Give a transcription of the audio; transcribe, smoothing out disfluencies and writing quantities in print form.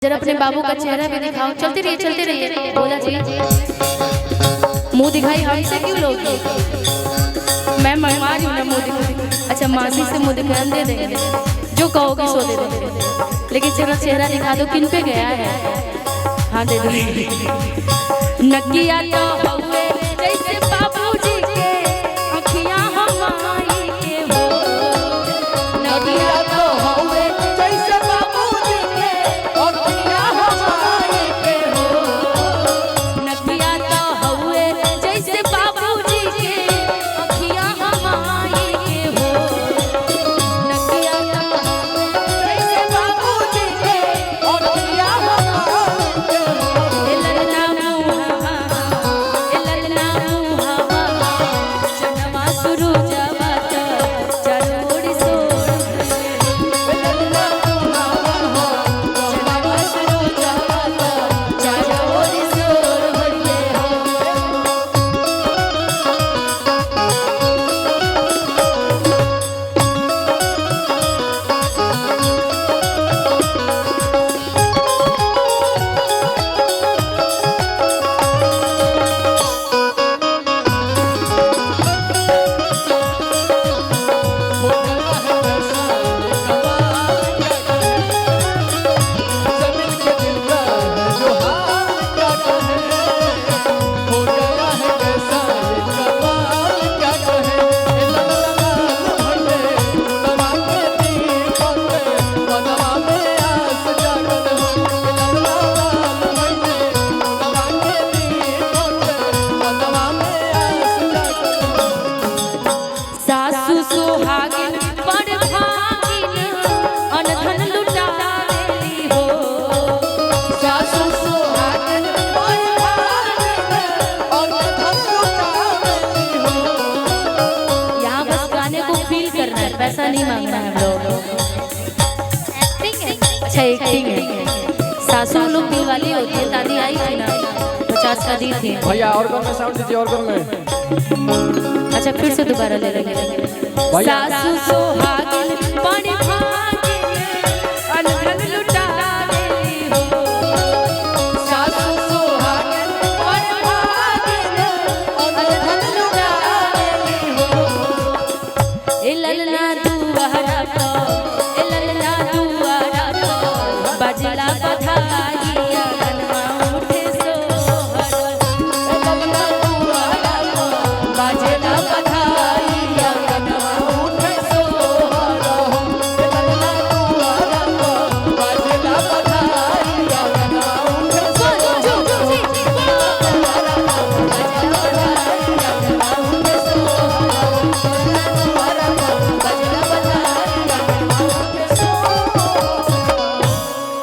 जरा अपने बाबू का चेहरा भी दिखाओ। चलते रहिए बोला जी। मुंह दिखाई हमसे क्यों लोगे? मैं मेहमान हूँ ना, मुंह दिखाई। अच्छा मासी से मुंह दिखाई दे देंगे, जो कहोगे सो दे देंगे, लेकिन चलो चेहरा दिखा दो, किन पे गया है? हाँ दे दो। नकिया तो हौवे जैसे बाबूजी के अखियां हमारी के हो। नकिया तो हौवे जैसे बाबूजी के अखियां हमारी के हो। नकिया तो हौवे जैसे बाबूजी के अखियां हमारी के हो। नकिया तो जैसे बाबूजी के अखियां हमारी के हो। ललना मुहावा ललना मुहावा जनवा शुरू जावत चरोड़ सोड़। ललना मुहावा जनवा शुरू जावत चरोड़ सोड़ भरिए हो। सासु सुहागिन बड़ भागिन अनधन लुटावेली हो। सासु सुहागिन बड़ भागिन अनधन लुटावेली हो। यहाँ बस गाने को फील करना है, पैसा नहीं मांगना है हम लोग। एक्टिंग है, अच्छा एक्टिंग है। सासू लोग दिल वाली होती है। दादी आई थी ना, 50 का दी थी भैया। और कौन में साउंड दीजिए, और कौन में? अच्छा फिर से दोबारा ले लेंगे। सासु सुहागिन बड़